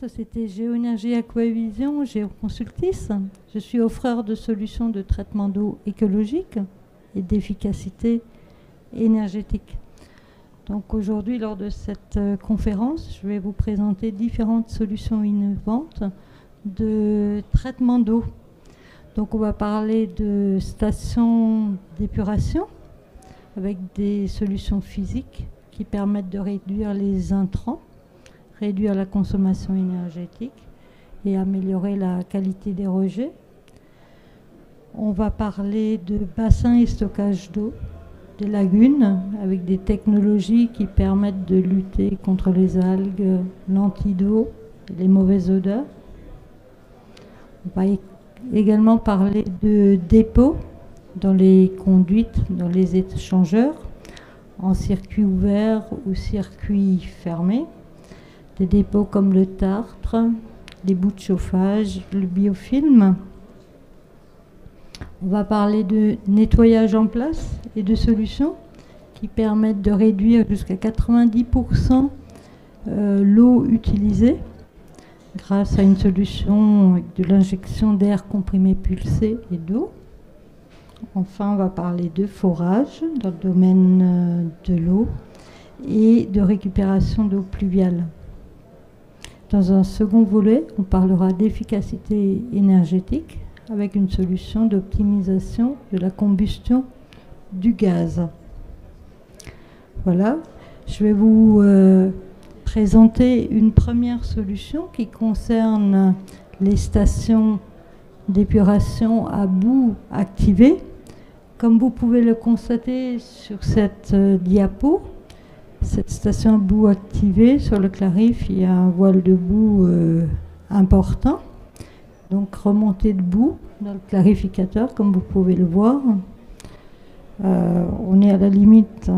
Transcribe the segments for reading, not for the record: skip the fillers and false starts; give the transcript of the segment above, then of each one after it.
société Géoénergie Aquavision, Géoconsultis. Je suis offreur de solutions de traitement d'eau écologique et d'efficacité énergétique. Donc aujourd'hui, lors de cette conférence, je vais vous présenter différentes solutions innovantes de traitement d'eau. Donc on va parler de stations d'épuration avec des solutions physiques qui permettent de réduire les intrants, réduire la consommation énergétique et améliorer la qualité des rejets. On va parler de bassins et stockage d'eau, des lagunes, avec des technologies qui permettent de lutter contre les algues, l'antidote et les mauvaises odeurs. On va également parler de dépôts dans les conduites, dans les échangeurs, en circuit ouvert ou circuit fermé. Des dépôts comme le tartre, les bouts de chauffage, le biofilm. On va parler de nettoyage en place et de solutions qui permettent de réduire jusqu'à 90% l'eau utilisée grâce à une solution avec de l'injection d'air comprimé pulsé et d'eau. Enfin, on va parler de forage dans le domaine de l'eau et de récupération d'eau pluviale. Dans un second volet, on parlera d'efficacité énergétique avec une solution d'optimisation de la combustion du gaz. Voilà, je vais vous présenter une première solution qui concerne les stations d'épuration à bout activées. Comme vous pouvez le constater sur cette diapo, cette station à bout activée, sur le clarif, il y a un voile de boue important. Donc remontée de boue dans le clarificateur, comme vous pouvez le voir. On est à la limite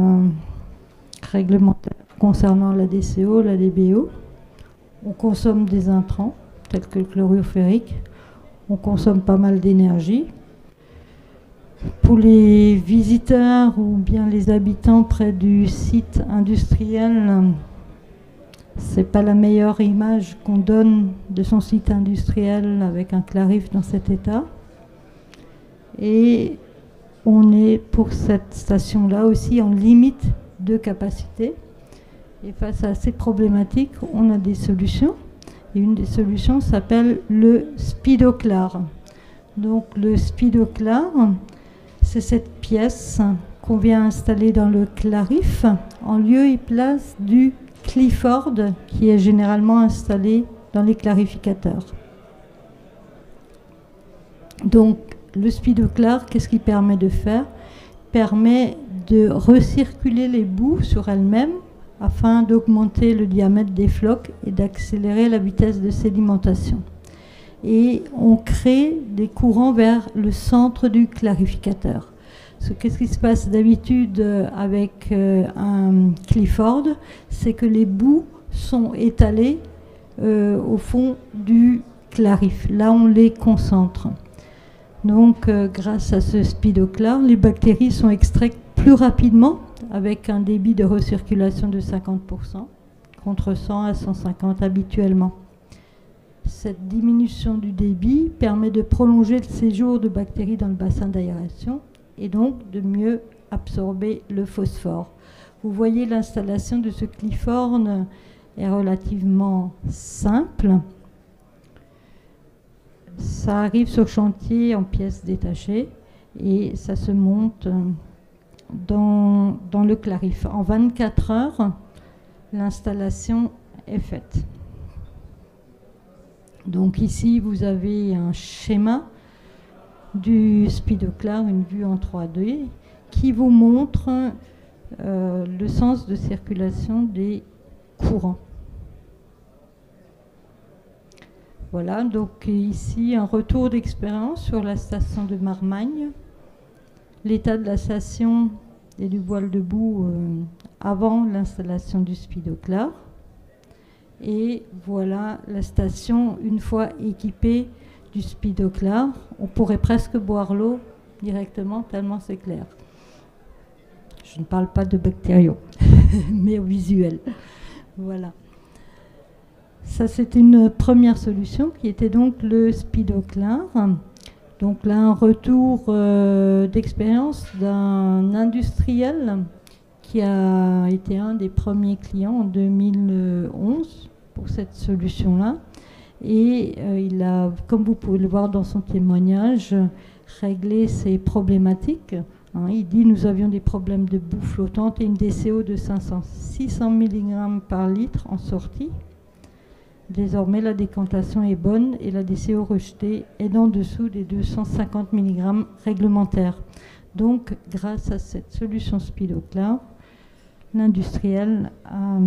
réglementaire concernant la DCO, la DBO. On consomme des intrants, tels que le chlorure ferrique. On consomme pas mal d'énergie. Pour les visiteurs ou bien les habitants près du site industriel, c'est pas la meilleure image qu'on donne de son site industriel avec un clarif dans cet état. Et on est pour cette station-là aussi en limite de capacité. Et face à ces problématiques, on a des solutions. Et une des solutions s'appelle le Speedoclar. Donc le Speedoclar, c'est cette pièce qu'on vient installer dans le clarif en lieu et place du Clifford qui est généralement installé dans les clarificateurs. Donc le Speedoclar, qu'est-ce qu'il permet de faire? Permet de recirculer les boues sur elles-mêmes afin d'augmenter le diamètre des flocs et d'accélérer la vitesse de sédimentation. Et on crée des courants vers le centre du clarificateur. Qu'est-ce qui se passe d'habitude avec un Clifford? C'est que les boues sont étalées au fond du clarif. Là, on les concentre. Donc, grâce à ce Speedoclar, les bactéries sont extraites plus rapidement avec un débit de recirculation de 50% contre 100 à 150 habituellement. Cette diminution du débit permet de prolonger le séjour de bactéries dans le bassin d'aération et donc de mieux absorber le phosphore. Vous voyez, l'installation de ce Clifford est relativement simple. Ça arrive sur chantier en pièces détachées et ça se monte dans le clarif. En 24 heures, l'installation est faite. Donc ici, vous avez un schéma du Speedoclar, une vue en 3D, qui vous montre le sens de circulation des courants. Voilà, donc ici, un retour d'expérience sur la station de Marmagne. L'état de la station et du voile de boue avant l'installation du Speedoclar. Et voilà la station une fois équipée du Speedoclar. On pourrait presque boire l'eau directement tellement c'est clair. Je ne parle pas de bactériaux, mais au visuel. Voilà. Ça, c'était une première solution qui était donc le Speedoclar. Donc là, un retour d'expérience d'un industriel qui a été un des premiers clients en 2011 pour cette solution-là. Et il a, comme vous pouvez le voir dans son témoignage, réglé ces problématiques. Il dit nous avions des problèmes de boue flottante et une DCO de 600 mg par litre en sortie. Désormais, la décantation est bonne et la DCO rejetée est en dessous des 250 mg réglementaires. Donc, grâce à cette solution Speedoclar, l'industriel a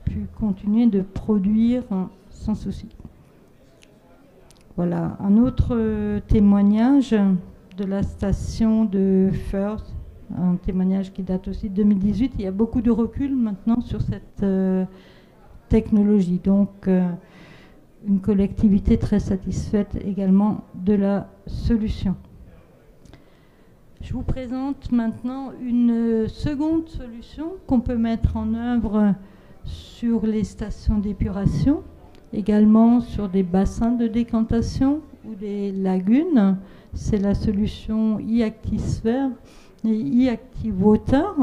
pu continuer de produire sans souci. Voilà, un autre témoignage de la station de Firth, un témoignage qui date aussi de 2018. Il y a beaucoup de recul maintenant sur cette technologie. Donc, une collectivité très satisfaite également de la solution. Je vous présente maintenant une seconde solution qu'on peut mettre en œuvre sur les stations d'épuration, également sur des bassins de décantation ou des lagunes. C'est la solution e-Actisphere et e-Actiwater.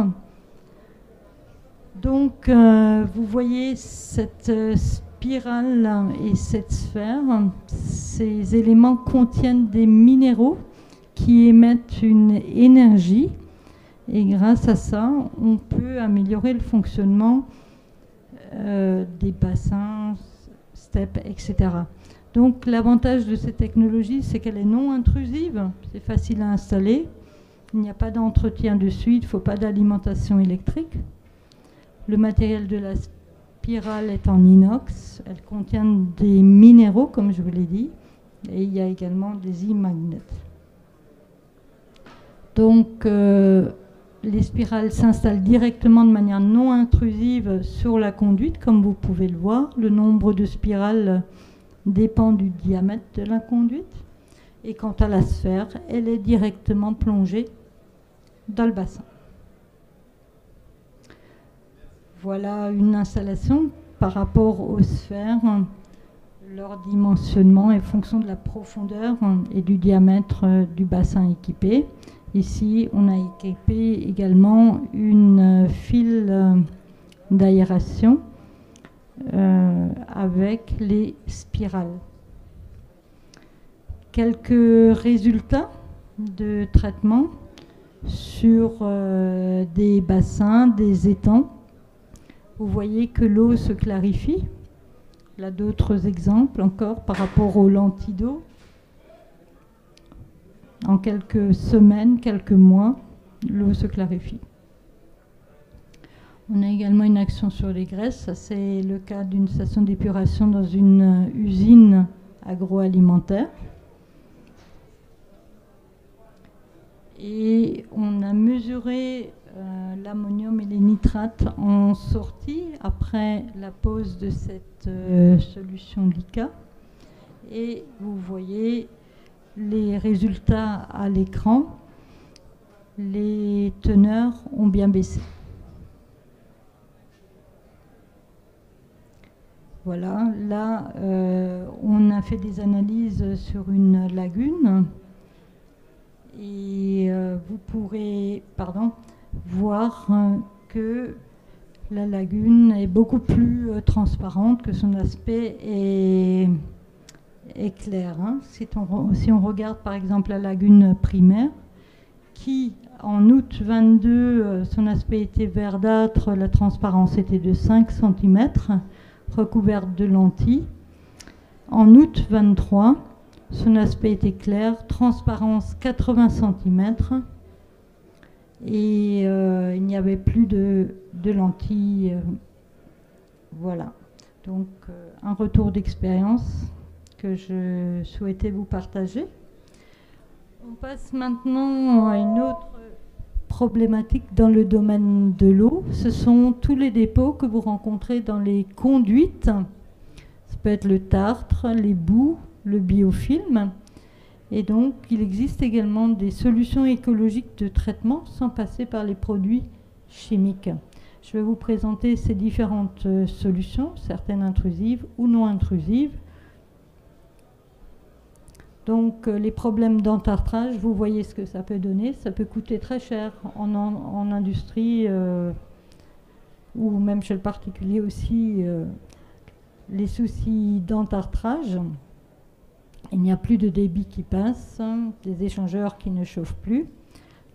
Donc, vous voyez cette spirale et cette sphère. Ces éléments contiennent des minéraux qui émettent une énergie. Et grâce à ça, on peut améliorer le fonctionnement des bassins, steppes, etc. Donc, l'avantage de cette technologie, c'est qu'elle est non intrusive. C'est facile à installer. Il n'y a pas d'entretien dessus. Il ne faut pas d'alimentation électrique. Le matériel de la spirale est en inox. Elle contient des minéraux, comme je vous l'ai dit. Et il y a également des e-magnets. Donc, les spirales s'installent directement de manière non intrusive sur la conduite, comme vous pouvez le voir. Le nombre de spirales dépend du diamètre de la conduite. Et quant à la sphère, elle est directement plongée dans le bassin. Voilà une installation par rapport aux sphères. Leur dimensionnement est fonction de la profondeur et du diamètre du bassin équipé. Ici, on a équipé également une file d'aération avec les spirales. Quelques résultats de traitement sur des bassins, des étangs. Vous voyez que l'eau se clarifie. Là, d'autres exemples encore par rapport aux lentilles d'eau. En quelques semaines, quelques mois, l'eau se clarifie. On a également une action sur les graisses. Ça, c'est le cas d'une station d'épuration dans une usine agroalimentaire. Et on a mesuré l'ammonium et les nitrates en sortie après la pose de cette solution LICA. Et vous voyez les résultats à l'écran. Les teneurs ont bien baissé. Voilà, là, on a fait des analyses sur une lagune. Et vous pourrez voir que la lagune est beaucoup plus transparente, que son aspect est clair. Si on regarde par exemple la lagune primaire, qui en août 22, son aspect était verdâtre, la transparence était de 5 cm, recouverte de lentilles. En août 23, son aspect était clair, transparence 80 cm, et il n'y avait plus de lentilles. Voilà. Donc, un retour d'expérience que je souhaitais vous partager. On passe maintenant à une autre problématique dans le domaine de l'eau. Ce sont tous les dépôts que vous rencontrez dans les conduites. Ça peut être le tartre, les boues, le biofilm. Et donc, il existe également des solutions écologiques de traitement sans passer par les produits chimiques. Je vais vous présenter ces différentes solutions, certaines intrusives ou non intrusives. Donc les problèmes d'entartrage, vous voyez ce que ça peut donner. Ça peut coûter très cher en industrie ou même chez le particulier aussi. Les soucis d'entartrage, il n'y a plus de débit qui passe, des échangeurs qui ne chauffent plus.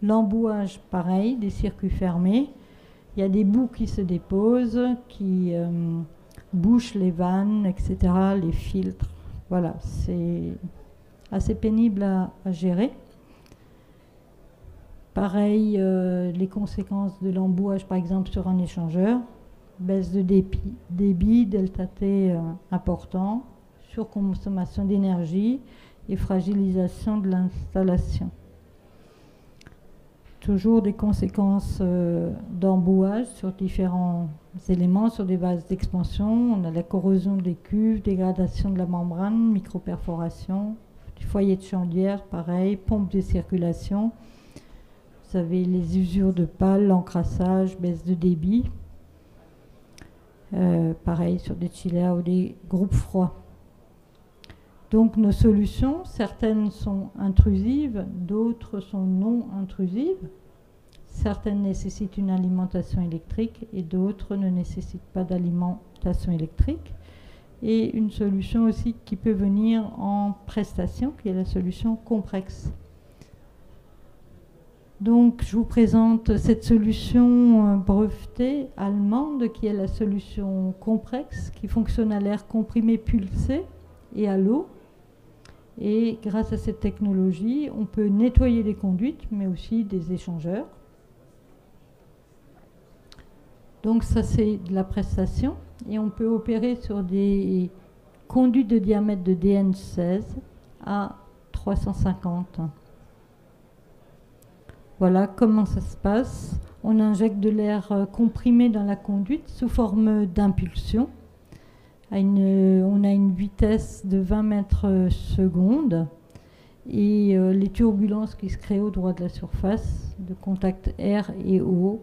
L'embouage, pareil, des circuits fermés. Il y a des bouts qui se déposent, qui bouchent les vannes, etc., les filtres. Voilà, c'est assez pénible à gérer. Pareil, les conséquences de l'embouage, par exemple, sur un échangeur. Baisse de débit, delta T important, surconsommation d'énergie et fragilisation de l'installation. Toujours des conséquences d'embouage sur différents éléments, sur des bases d'expansion. On a la corrosion des cuves, dégradation de la membrane, microperforation, foyer de chaudière, pareil, pompe de circulation. Vous avez les usures de pales, l'encrassage, baisse de débit. Pareil sur des chillers ou des groupes froids. Donc nos solutions, certaines sont intrusives, d'autres sont non intrusives. Certaines nécessitent une alimentation électrique et d'autres ne nécessitent pas d'alimentation électrique. Et une solution aussi qui peut venir en prestation, qui est la solution Comprex. Donc je vous présente cette solution brevetée allemande qui est la solution Comprex, qui fonctionne à l'air comprimé pulsé et à l'eau. Et grâce à cette technologie, on peut nettoyer les conduites, mais aussi des échangeurs. Donc ça, c'est de la prestation. Et on peut opérer sur des conduites de diamètre de DN16 à 350. Voilà comment ça se passe. On injecte de l'air comprimé dans la conduite sous forme d'impulsion. On a une vitesse de 20 mètres secondes et les turbulences qui se créent au droit de la surface de contact air et eau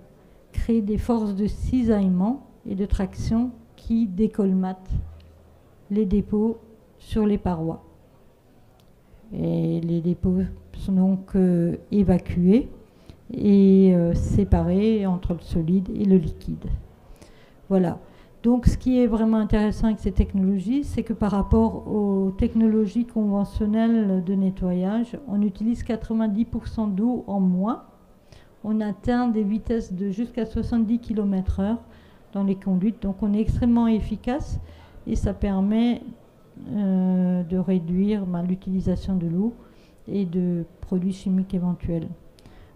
créent des forces de cisaillement et de traction qui décolmatent les dépôts sur les parois. Et les dépôts sont donc évacués et séparés entre le solide et le liquide. Voilà. Donc ce qui est vraiment intéressant avec ces technologies, c'est que par rapport aux technologies conventionnelles de nettoyage, on utilise 90% d'eau en moins. On atteint des vitesses de jusqu'à 70 km/h dans les conduites. Donc on est extrêmement efficace et ça permet de réduire l'utilisation de l'eau et de produits chimiques éventuels.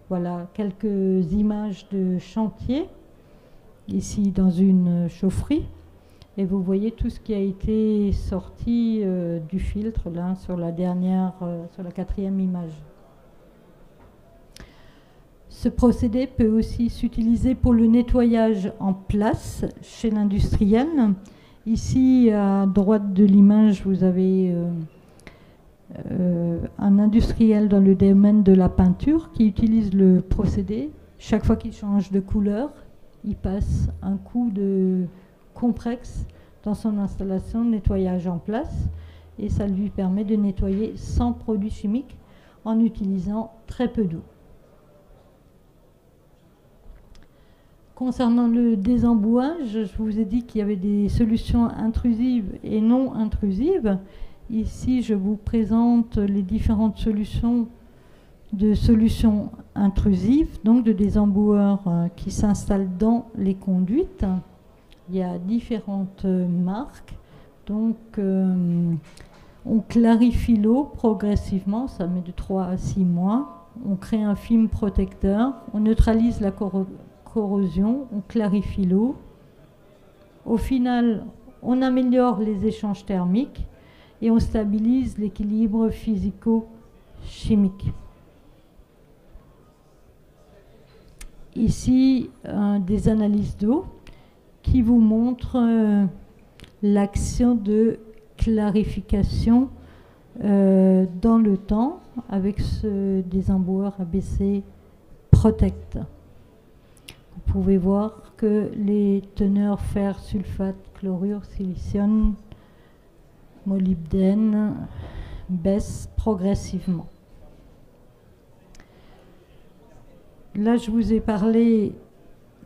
Voilà quelques images de chantier. Ici dans une chaufferie et vous voyez tout ce qui a été sorti du filtre là sur la quatrième image. Ce procédé peut aussi s'utiliser pour le nettoyage en place chez l'industriel. Ici à droite de l'image vous avez un industriel dans le domaine de la peinture qui utilise le procédé. Chaque fois qu'il change de couleur, il passe un coup de Comprex dans son installation de nettoyage en place et ça lui permet de nettoyer sans produits chimiques en utilisant très peu d'eau. Concernant le désembouage, je vous ai dit qu'il y avait des solutions intrusives et non intrusives. Ici, je vous présente les différentes solutions intrusives, donc de désemboueurs qui s'installent dans les conduites. Il y a différentes marques. Donc, on clarifie l'eau progressivement, ça met de 3 à 6 mois. On crée un film protecteur, on neutralise la corrosion, on clarifie l'eau. Au final, on améliore les échanges thermiques et on stabilise l'équilibre physico-chimique. Ici, des analyses d'eau qui vous montrent l'action de clarification dans le temps avec ce désemboueur ABC Protect. Vous pouvez voir que les teneurs fer, sulfate, chlorure, silicium, molybdène baissent progressivement. Là, je vous ai parlé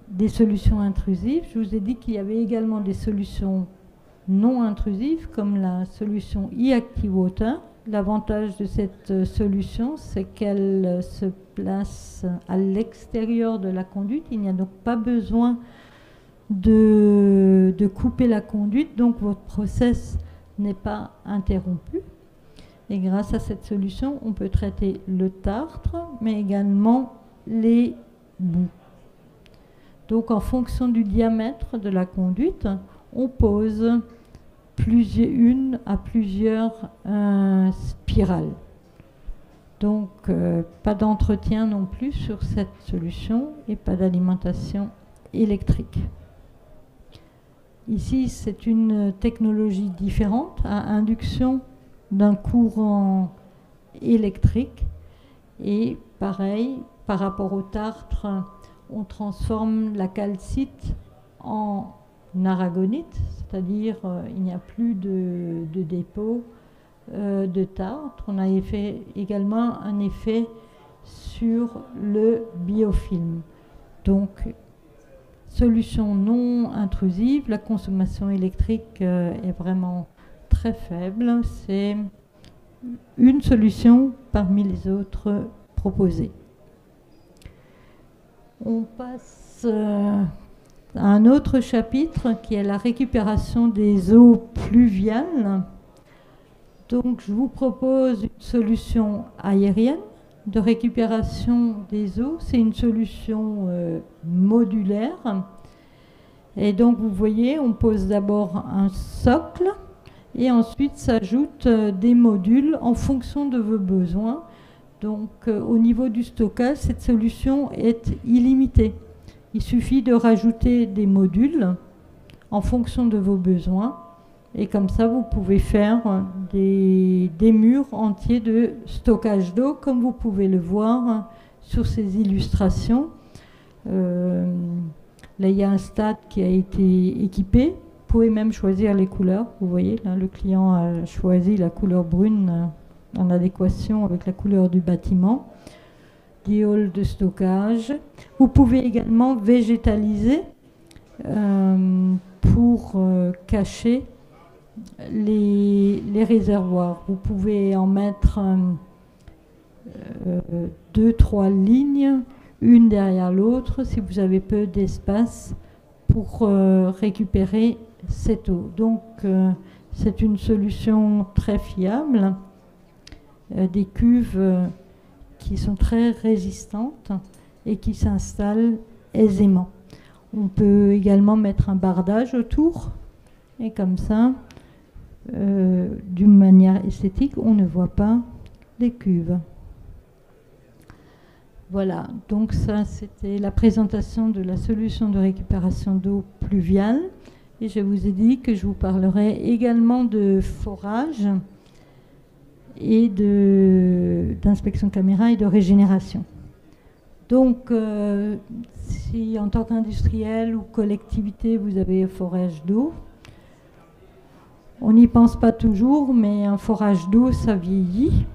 des solutions intrusives. Je vous ai dit qu'il y avait également des solutions non intrusives, comme la solution e-ActiveWater. L'avantage de cette solution, c'est qu'elle se place à l'extérieur de la conduite. Il n'y a donc pas besoin de couper la conduite, donc votre process n'est pas interrompu. Et grâce à cette solution, on peut traiter le tartre, mais également les boues. Donc en fonction du diamètre de la conduite, on pose une à plusieurs spirales. Donc pas d'entretien non plus sur cette solution et pas d'alimentation électrique. Ici, c'est une technologie différente à induction d'un courant électrique. Et pareil, par rapport au tartre, on transforme la calcite en aragonite, c'est-à-dire il n'y a plus de dépôt de tartre. On a fait également un effet sur le biofilm. Donc, solution non intrusive, la consommation électrique est vraiment très faible. C'est une solution parmi les autres proposées. On passe à un autre chapitre qui est la récupération des eaux pluviales. Donc je vous propose une solution aérienne de récupération des eaux. C'est une solution modulaire. Et donc vous voyez, on pose d'abord un socle et ensuite s'ajoutent des modules en fonction de vos besoins. Donc au niveau du stockage, cette solution est illimitée. Il suffit de rajouter des modules en fonction de vos besoins. Et comme ça, vous pouvez faire des murs entiers de stockage d'eau, comme vous pouvez le voir sur ces illustrations. Là, il y a un stade qui a été équipé. Vous pouvez même choisir les couleurs. Vous voyez, là, le client a choisi la couleur brune en adéquation avec la couleur du bâtiment. Des halls de stockage. Vous pouvez également végétaliser pour cacher les réservoirs. Vous pouvez en mettre 2-3 lignes, une derrière l'autre, si vous avez peu d'espace pour récupérer cette eau. Donc, c'est une solution très fiable. Des cuves qui sont très résistantes et qui s'installent aisément. On peut également mettre un bardage autour et comme ça, d'une manière esthétique, on ne voit pas les cuves. Voilà, donc ça c'était la présentation de la solution de récupération d'eau pluviale et je vous ai dit que je vous parlerai également de forage et d'inspection caméra et de régénération. Donc, si en tant qu'industriel ou collectivité, vous avez un forage d'eau, on n'y pense pas toujours, mais un forage d'eau, ça vieillit.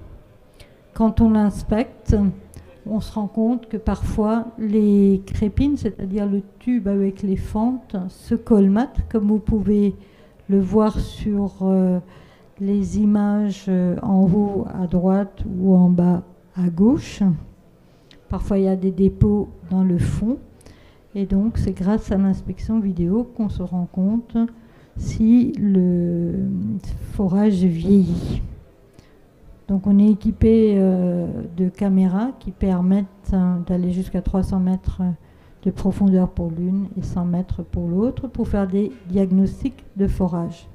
Quand on l'inspecte, on se rend compte que parfois les crépines, c'est-à-dire le tube avec les fentes, se colmatent, comme vous pouvez le voir sur les images en haut à droite ou en bas à gauche. Parfois, il y a des dépôts dans le fond. Et donc, c'est grâce à l'inspection vidéo qu'on se rend compte si le forage vieillit. Donc, on est équipé de caméras qui permettent d'aller jusqu'à 300 mètres de profondeur pour l'une et 100 mètres pour l'autre pour faire des diagnostics de forage.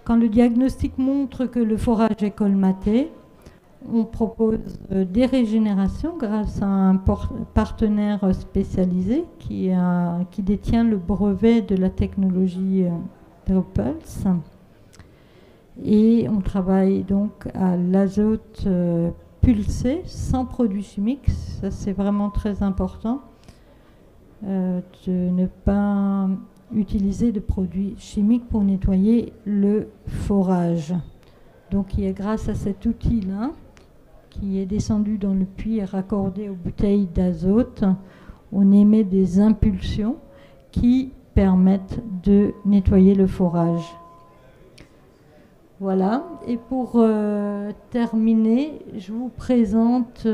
Quand le diagnostic montre que le forage est colmaté, on propose des régénérations grâce à un partenaire spécialisé qui détient le brevet de la technologie Repulse. Et on travaille donc à l'azote pulsé, sans produits chimiques. Ça, c'est vraiment très important, de ne pas utiliser de produits chimiques pour nettoyer le forage. Donc, il y a grâce à cet outil-là, qui est descendu dans le puits et raccordé aux bouteilles d'azote, on émet des impulsions qui permettent de nettoyer le forage. Voilà, et pour terminer, je vous présente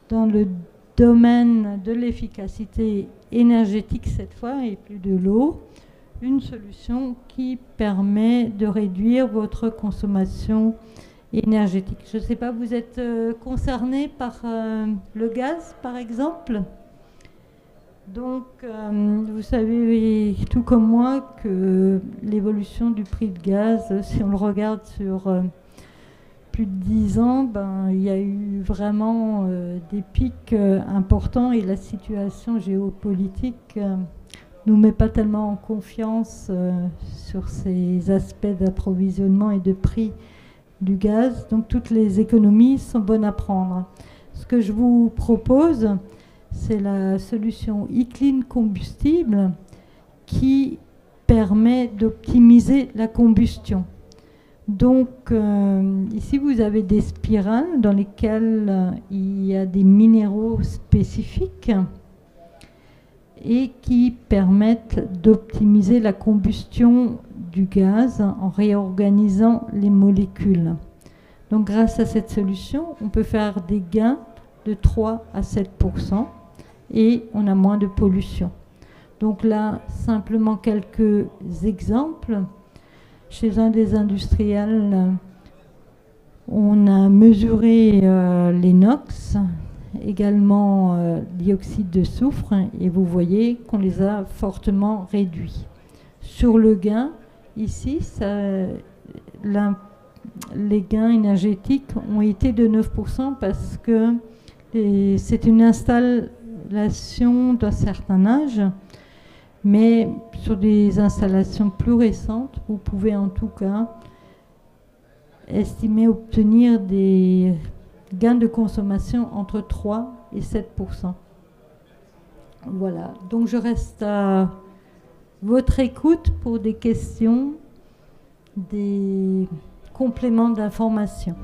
dans le domaine de l'efficacité énergétique cette fois, et plus de l'eau, une solution qui permet de réduire votre consommation énergétique. Je ne sais pas, vous êtes concerné par le gaz, par exemple? Donc, vous savez tout comme moi que l'évolution du prix de gaz, si on le regarde sur plus de 10 ans, il y a eu vraiment des pics importants et la situation géopolitique nous met pas tellement en confiance sur ces aspects d'approvisionnement et de prix du gaz. Donc, toutes les économies sont bonnes à prendre. Ce que je vous propose, c'est la solution e-clean combustible qui permet d'optimiser la combustion. Donc, ici, vous avez des spirales dans lesquelles il y a des minéraux spécifiques et qui permettent d'optimiser la combustion du gaz en réorganisant les molécules. Donc, grâce à cette solution, on peut faire des gains de 3 à 7% et on a moins de pollution. Donc là, simplement quelques exemples. Chez un des industriels, on a mesuré les NOx, également dioxyde de soufre, et vous voyez qu'on les a fortement réduits. Sur le gain, ici, les gains énergétiques ont été de 9% parce que c'est une installation d'un certain âge, mais sur des installations plus récentes, vous pouvez en tout cas estimer obtenir des gains de consommation entre 3 et 7%. Voilà, donc je reste à votre écoute pour des questions, des compléments d'information.